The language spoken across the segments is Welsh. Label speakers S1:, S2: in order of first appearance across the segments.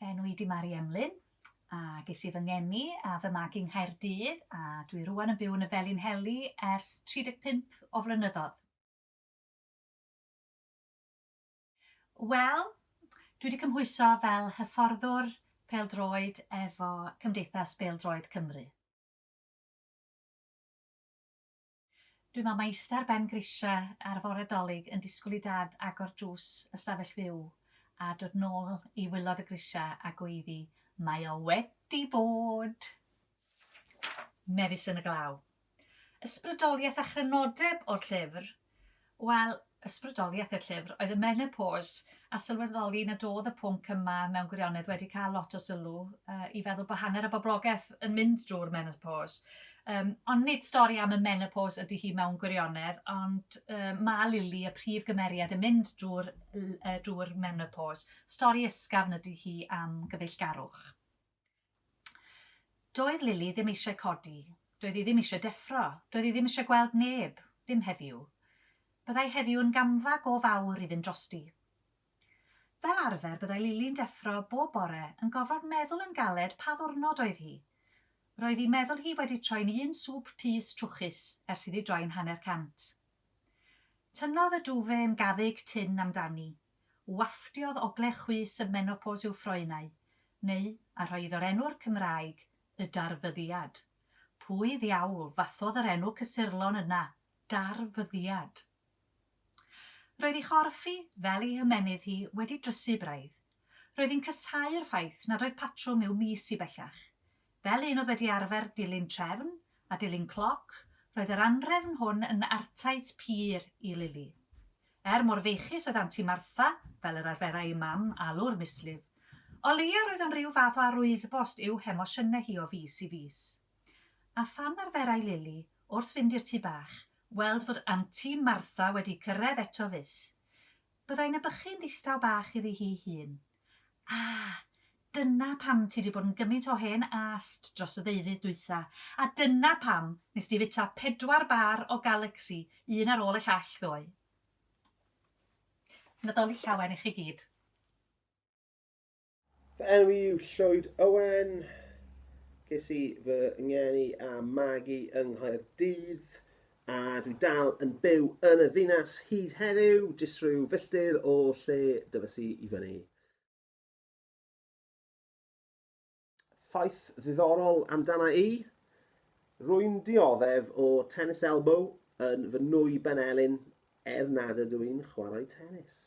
S1: Enw i di Mari Emlyn, a ges i fy ngeni a fy mag yng Nghaerdydd, a dwi rwan yn byw yn y Felin Heli ers 35 o flynyddoedd. Wel, dwi wedi cymhwyso fel hyfforddwr pêl-droed efo Cymdeithas Pêl-droed Cymru. Dwi'n meddwl mae eistedd ar ben grisiau ar fore Nadolig yn disgwyl i dad agor drws ystafell fyw a dod nôl i wylod y grisiau a gweiddi, mae o wedi bod. Mefus yn y glaw. Ysbrydoliaeth a chrynodeb o'r llyfr. Wel, ysbrydoliaeth y llyfr oedd y menopos a sylweddoli nad oedd y pwnc yma mewn gwirionedd wedi cael lot o sylw i feddwl bod hanner y boblogaeth yn mynd drwy'r menopos. Ond nid stori am y menopos ydy hi mewn gwirionedd, ond mae Lili y prif gymeriad yn mynd drwy'r menopos. Stori ysgafn ydy hi am gyfeillgarwch. Doedd Lili ddim eisiau codi, doedd hi ddim eisiau deffro, doedd hi ddim eisiau gweld neb, ddim heddiw. Byddai heddiw yn gamfa go fawr i fynd drosti. Fel arfer byddai Lili'n deffro bob bore yn gofod meddwl yn galed pa ddwrnod oedd hi. Roedd hi'n meddwl hi wedi troi'n un swp pys trwchus ers iddi droi'n 100. Tynnodd y dwfe yn gaddig tyn amdani, wafftiodd ogle chwys y menopos i'w ffroenau, neu a rhoedd o'r enw'r Cymraeg y darfyddiad. Pwy ddiawl fathodd yr enw cysurlon yna, darfyddiad. Roedd ei chorffi, fel ei hymenydd hi, wedi drysu braidd. Roedd hi'n casau'r ffaith nad oedd patrwm i'w mis i bellach. Fel un oedd wedi arfer dilyn trefn a dilyn cloc, roedd yr anrefn hwn yn artaith pur i Lili. Mor feichus oedd Aunty Martha, fel yr arferau ei mam, alw'r mislif, o leia roedd yn rhyw fath o arwyddbost i'w hemosiynau hi o fis i fis. A phan arferau Lili, wrth fynd i'r tŷ bach, weld fod Aunty Martha wedi cyrraedd eto fyth. Byddai'n ebychu'n ddistaw bach iddi hi hun. Dyna pam ti wedi bod yn gymaint o hen ast dros y ddeuddydd dwytha, a dyna pam nes di fita 4 bar o Galaxy, un ar ôl y llall ddoe. Nadolig llawen i chi gyd.
S2: Fy enw yw Llwyd Owen. Ges i fy ngeni a magu yng Nghaerdydd, a dwi dal yn byw yn y ddinas hyd heddiw, jyst rhyw filltir o lle dyfysu i fyny. Ffaith ddiddorol amdana i, rwy'n dioddef o tennis elbow yn fy nwy benelyn nad ydw i'n chwarae tennis.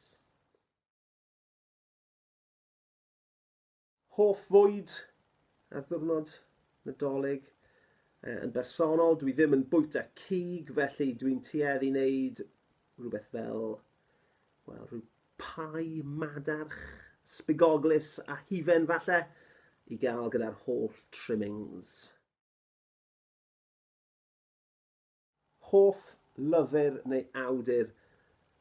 S2: Hoff fwyd ar ddiwrnod Nadolig. Yn bersonol, dwi ddim yn bwyta cig, felly dwi'n tueddu i wneud rhywbeth fel, rhyw pai madarch, sbigoglis a hufen falle, i gael gyda'r holl trimmings. Hoff lyfr neu awdur.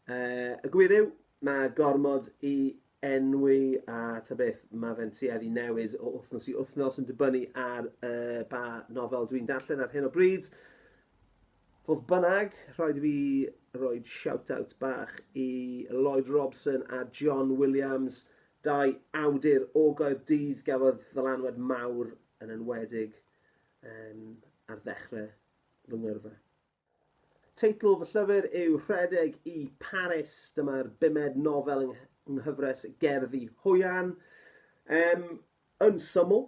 S2: Y gwir yw, mae gormod i enwi a ta beth mae fe'n tueddu newid o wythnos i wythnos yn dibynnu ar ba nofel dwi'n darllen ar hyn o bryd. Fodd bynnag, rhaid i fi roi shout-out bach i Lloyd Robson a John Williams, 2 awdur o Gaerdydd gafodd ddylanwad mawr yn enwedig ar ddechrau fy ngyrfa. Teitl fy llyfr yw Rhedeg i Paris. Dyma'r 5ed nofel yng nghyfres gerddi Hosan. Yn syml,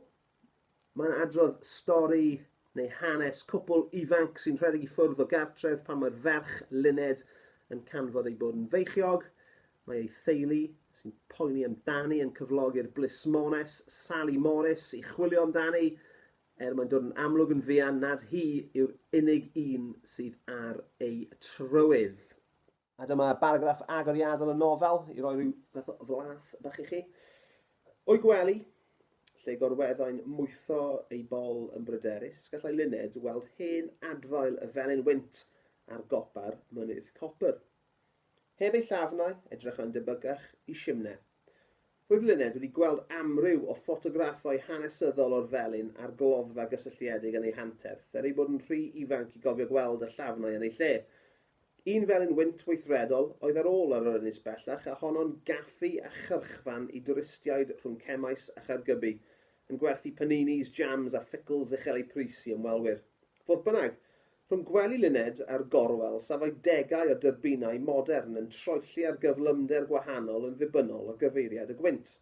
S2: mae'n adrodd stori neu hanes cwpl ifanc sy'n rhedeg i ffwrdd o gartref pan mae'r ferch Luned yn canfod ei bod yn feichiog. Mae ei theulu sy'n poeni amdani yn cyflogi'r blismones Sally Morris i chwilio amdani, mae'n dod yn amlwg yn fuan nad hi yw'r unig un sydd ar ei trywydd. A dyma baragraff agoriadol y nofel i roi rhyw fath o flas bach i chi. O'i gwely, lle gorweddau'n mwtho ei bol yn bryderus, gallai Luned weld hen adfail y felyn wynt ar gopar mynydd copr. Heb ei llafnau, edrychau'n debygach i simne. Roedd Luned wedi gweld amryw o ffotograffau hanesyddol o'r felyn ar gloddfa gysylltiedig yn ei hanterth, ei bod yn rhy ifanc i gofio gweld y llafnau yn ei lle. Un felyn wynt weithredol oedd ar ôl ar yr ynys bellach, a honno'n gaffi a chyrchfan i dwristiaid rhwng Cemais a Chaergybi, yn gwerthu paninis, jams a fficls uchel eu pris i ymwelwyr. Fodd bynnag, rhwng gwely luned a'r gorwel safai degau o dyrbinau modern yn troelli ar gyflymder gwahanol yn ddibynnol o gyfeiriad y gwynt.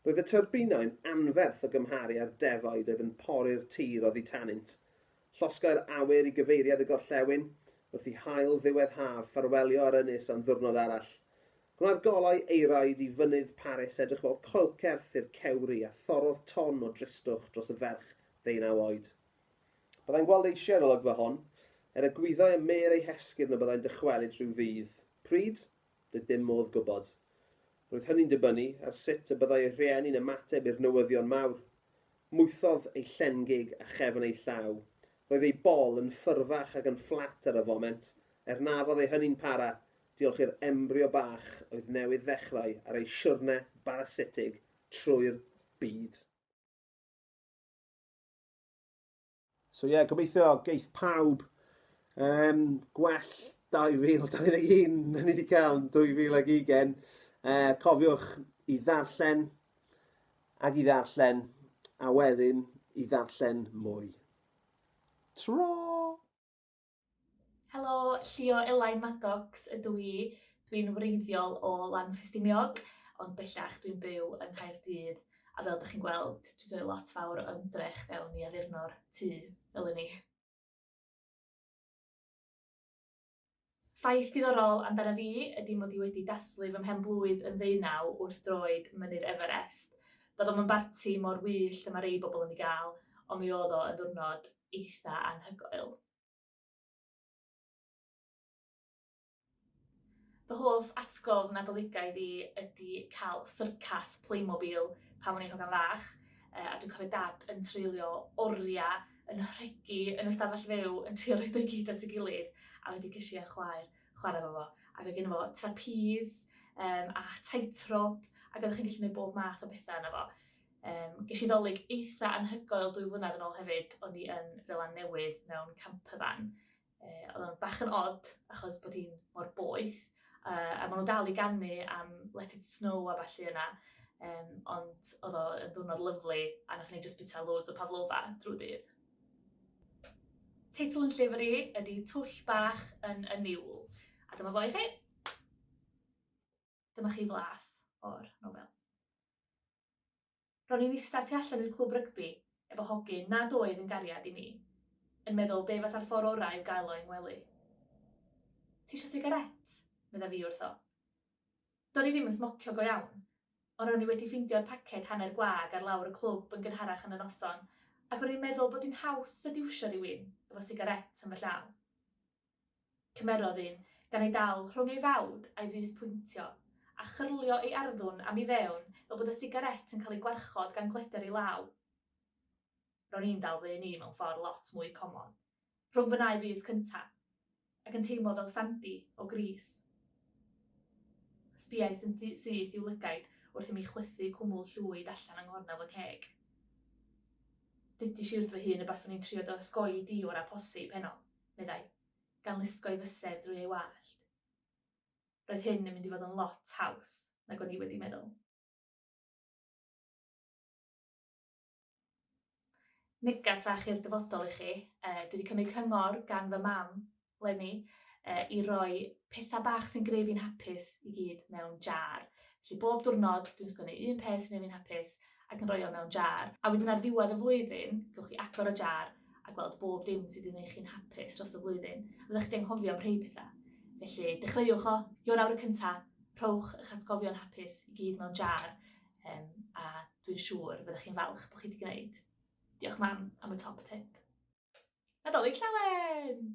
S2: Roedd y tyrbinau'n anferth o gymharu â'r defaid oedd yn pori'r tir oddi tanynt. Llosgau'r awyr i gyfeiriad y gorllewin, wrth i hael ddiwedd haf ffarwelio ar ynys am ddiwrnod arall. Gwna'r golau eiraid i fynydd Paris edrych fel coelcerth i'r cewri a thorodd ton o dristwch dros y ferch 19 oed. Byddai'n gweld eisiau'r olygfa hon, y gwyddau y mer ei hesgyd na byddai'n dychwelyd rhyw ddydd. Pryd? Doedd dim modd gwybod. Roedd hynny'n dibynnu ar sut y byddai ei rhieni'n ymateb i'r newyddion mawr. Mwthodd ei llengig a chefn ei llaw. Roedd ei bol yn ffyrfach ac yn fflat ar y foment, na fodd ei hynny'n para, diolch i'r embrio bach oedd newydd ddechrau ar ei siwrne barasitig trwy'r byd. So gobeithio geith pawb gwell 2021 na ni wedi cael yn 2020. Cofiwch i ddarllen ac i ddarllen, a wedyn i ddarllen mwy. Tro!
S3: Helo, Llio Maddocks ydw i. Dwi'n wreiddiol o Lanffestiniog, ond bellach dwi'n byw yng Nghaerdydd. A fel ydych chi'n gweld, dwi'n dweud lot fawr o ymdrech fewn i addurno'r tŷ fel ni. Ffaith diddorol amdana fi ydy mod i wedi dathlu fy mhenblwydd yn 19 wrth droed mynydd Everest. Doedd o'm yn barti mor wyllt y mae rei bobl yn ei gael, ond mi oedd o yn ddiwrnod eitha anhygoel. Fy hoff atgof nadoligau fi ydy cael syrcas Playmobil pan o'n i'n hogan fach, a dwi'n cofio dad yn treulio oriau yn rhegi yn y stafell fyw yn trio roed o'i gyd at ei gilydd, a wedi gysi a chwarae efo fo. Ac oedd gen fo trapeze a tightrope, ac oedd chi'n gallu gwneud bob math o bethau yna fo. Ges i ddolig eitha anhygoel 2 flynedd yn ôl hefyd, o'n i yn Seland Newydd mewn campervan. Oedd o'n bach yn odd, achos bod hi'n mor boeth, a maen nhw dal i ganu am Let It Snow a ballu yna, ond oedd o'n ddiwrnod lyflu, a nath ni just bita loads o pavlova drwy dydd. Teitl yn llyfr i ydy Twll Bach yn y Niwl, a dyma fo i chi. Dyma chi flas o'r nofel. Ro'n i'n eistedd tu allan i'r clwb rygbi, efo hogyn nad oedd yn gariad i mi, yn meddwl be fasa'r ffordd orau i'w gael o yng ngwely. Tisio sigaret? Medda fi wrtho. Do'n i ddim yn smocio go iawn, ond ro'n i wedi ffeindio'r paced hanner gwag ar lawr y clwb yn gynharach yn y noson, ac ro'n i'n meddwl bod hi'n haws y diwsio rhywun efo sigaret yn fy llaw. Cymerodd un, gan ei dal rhwng ei fawd a'i fys pwyntio, a chyrlio ei arddwn am i fewn fel bod y sigaret yn cael ei gwarchod gan gleder i law. Ro'n i'n dal fy ni mewn ffordd lot mwy comon, rhwng fy nau fys cynta, ac yn teimlo fel Sandy o Gris. Sbiau sy'n syth i'w lygaid wrth i mi chwythu cwmwl llwyd allan yng nghornel fy ngheg. Dydys i wrth fy hun y baswn i'n trio osgoi diwr a posib heno, meddai, gan lusgo'i fysedd drwy ei wallt. Roedd hyn yn mynd i fod yn lot haws nag o'n i wedi meddwl. Negas fach i'r dyfodol i chi, dwi wedi cymryd cyngor gan fy mam, Lenny, i roi pethau bach sy'n greu fi'n hapus i gyd mewn jar. Felly bob diwrnod dwi'n sgwennu un peth sy'n gwneud fi'n hapus ac yn rhoi o mewn jar. A wedyn ar ddiwedd y flwyddyn, gewch chi agor y jar a gweld bob dim sydd wedi gwneud chi'n hapus dros y flwyddyn. Fyddwch chi'n anghofio am rhai pethau. Felly dechreuwch o, Ionawr y cyntaf, rhowch eich atgofion hapus i gyd mewn jar, a dwi'n siŵr fyddwch chi'n falch bod chi wedi gwneud. Diolch mam am y top tip. Nadolig Llewelyn!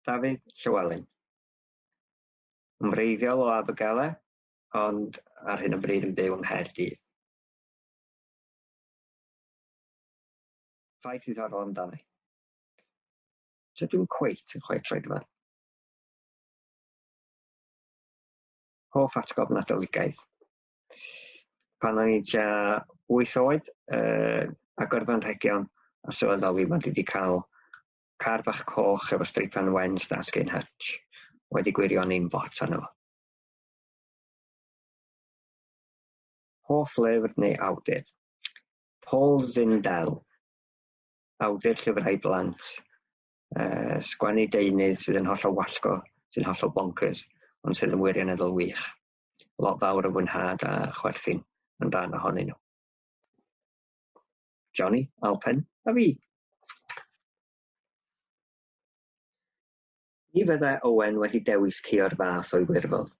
S4: Dafydd Llewelyn. Yn wreiddiol o Babell, ond ar hyn o bryd yn byw yng Nghaerdydd. Ffaith ddiddorol amdani. So dwi'n cweit yn chweit roed fel. Hoff atgof nadoligaidd. Pan o'n i tua 8 oed, agor fy anrhegion a sylweddoli mod i wedi cael car bach coch efo streipan wen Starsky and Hutch wedi gwirion'n bot arno fo. Hoff lyfr neu awdur. Paul Zindel, awdur llyfrau blant, sgwennu deunydd sydd yn hollol wallgo, sy'n hollol bonkers, ond sydd yn wirioneddol wych. Lot fawr o fwynhad a chwerthin yn rhan ohonyn nhw. Johnny, Alpen a fi. Ni fyddai Owen wedi dewis cio'r fath o'i wirfodd,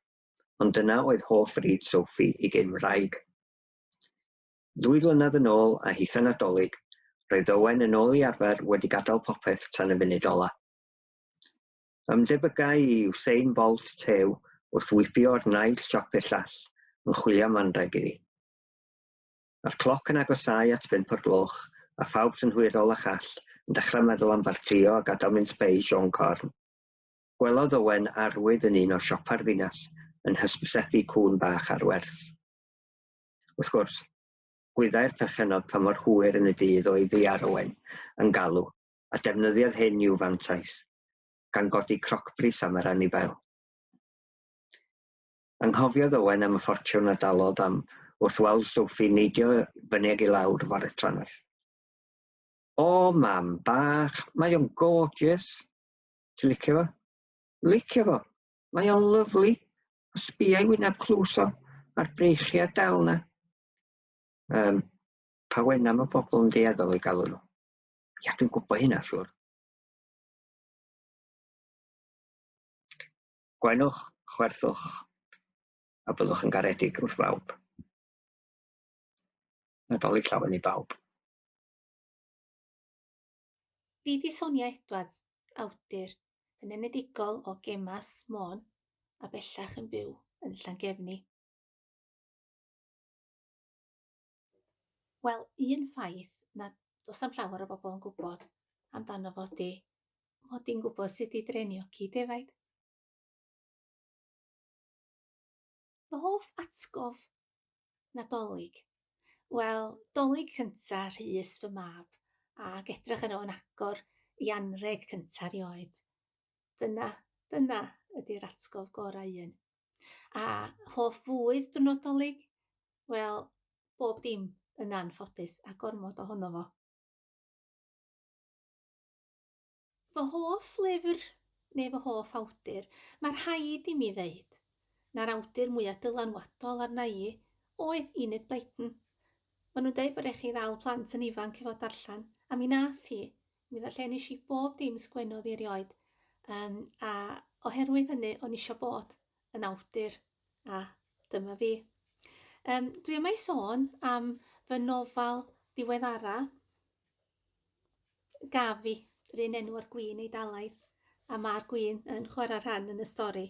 S4: ond dyna oedd hoff ryd Sophie i gyn-wraig. 2 flynedd yn ôl a hitha Nadolig, roedd Owen yn ôl i arfer wedi gadael popeth tan y funud ola. Ymdebygau i Usain Bolt tew wrth wipio'r naill siop i'r llall yn chwilio am anrheg iddi. Mae'r cloc yn agosau at 5 o'r gloch a phawb sy'n hwyrol a chall yn dechrau meddwl am bartio a gadael mynd spei Sion Corn. Gwelodd Owen arwydd yn un o siopa'r ddinas yn hysbysebu cŵn bach ar werth. Wrth gwrs, gwyddai'r perchennog pa mor hwyr yn y dydd oedd ei ar Owen yn galw a defnyddiodd hyn i'w fantais, gan godi crocbris am yr anifeil. Anghofiodd Owen am y ffortiwn a dalodd am wrth weld Sophie neidio fyny ag i lawr fore tranwaith. O, mam bach, mae o'n gorgeous. Ti'n licio fo? Licio fo. Mae o'n lyflu. A sbïau wyneb clwso a'r breichiau del na. Pa wena mae bobl yn dieddol i galw nhw? Ia, dwi'n gwybod hynna, siwr. Gwenwch, chwerthwch, a byddwch yn garedig wrth bawb. Nadolig llawen i bawb.
S3: Fi di Sonia Edwards, awdur, yn enedigol o Gemas Môn a bellach yn byw yn Llangefni. Wel, un ffaith na does am llawer o bobl yn gwybod amdano fo di, mod i'n gwybod sut i drenio ci defaid. Fy hoff atgof Nadolig. Wel, dolig cynta rhys fy mab ac edrych yn o'n agor i anreg cynta rioed. Dyna ydy'r atgof gorau un. A hoff fwydd diwrnod dolig? Wel, bob dim yn anffodus a gormod ohono fo. Fy hoff lyfr neu fy hoff awdur, mae'r rhaid i mi ddeud na'r awdur mwyaf dylanwadol arna i oedd Enid Blyton. Maen nhw'n dweud bod eich chi ddal plant yn ifanc efo darllen, a mi nath hi. Mi ddarllenis i bob dim sgwennodd i rioed. A oherwydd hynny, o'n isio bod yn awdur, a dyma fi. Dwi yma i sôn am fy nofal diweddara, Gafi, yr un enw ar gwyn Eidalaidd, a mae'r gwyn yn chwarae rhan yn y stori.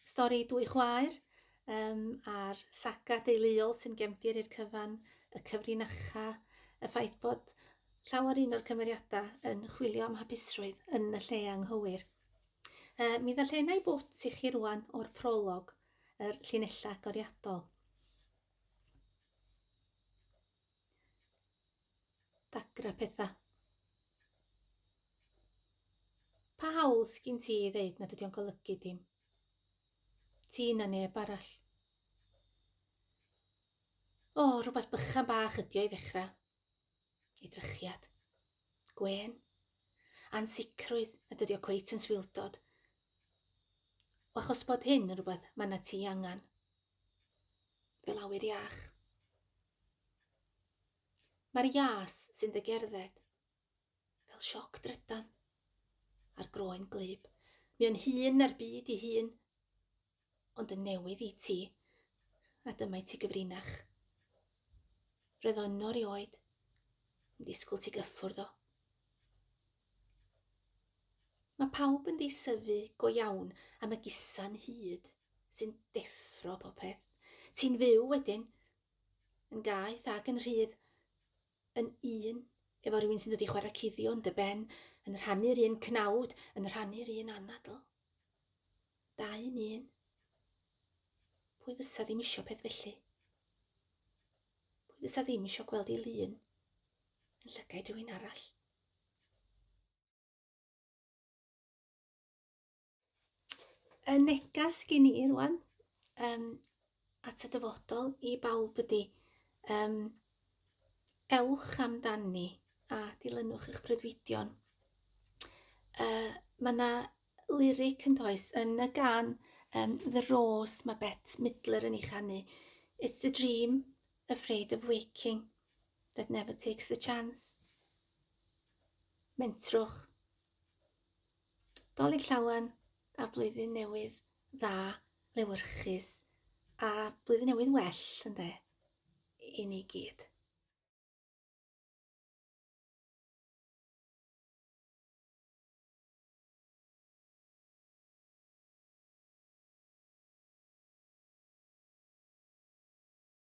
S3: Stori 2 chwaer, a'r saga deuluol sy'n gefndir i'r cyfan, y cyfrinacha, y ffaith bod llawer un o'r cymeriadau yn chwilio am hapusrwydd yn y lle anghywir. Mi ddarllenai bwt i chi rwan o'r prolog, yr llinella agoriadol. Dagra pethau. Pa hawl sgyn ti i ddeud nad ydy o'n golygu dim? Ti na neb arall. Rhywbeth bychan bach ydi o i ddechrau. I drychiad. Gwen. Ansicrwydd nad ydy o cweit yn swildod. O achos bod hyn yn rhywbeth mae na ti angan. Fel awyr iach. Mae'r ias sy'n dy gerdded. Fel sioc drydan. A'r groen glyb. Mi o'n hun na'r byd i hun. Ond yn newydd i ti. A dyma i ti gyfrinach. Roedd ono rioed. Yn disgwyl ti gyffwrdd o. Mae pawb yn ddisyfu go iawn am y gisa'n hyd sy'n deffro popeth. Ti'n fyw wedyn. Yn gaeth ac yn rhydd. Yn un efo rhywun sy'n dod i chwarae cuddio yn dy ben, yn rhannu'r un cnawd, yn rhannu'r un anadl. 2 yn 1. Pwy fysa ddim isio peth felly? Pwy fysa ddim isio gweld ei lun yn llygaid rhywun arall?
S5: Y negas gen i rwan at y dyfodol i bawb ydy ewch amdani a dilynwch eich breuddwydion. Mae yna lyric yn does yn y gan The Rose mae Bette Midler yn ei chanu. It's the dream afraid of waking that never takes the chance. Mentrwch. Dolig llawen a blwyddyn newydd dda, lewyrchus a blwyddyn newydd well ynde i ni gyd.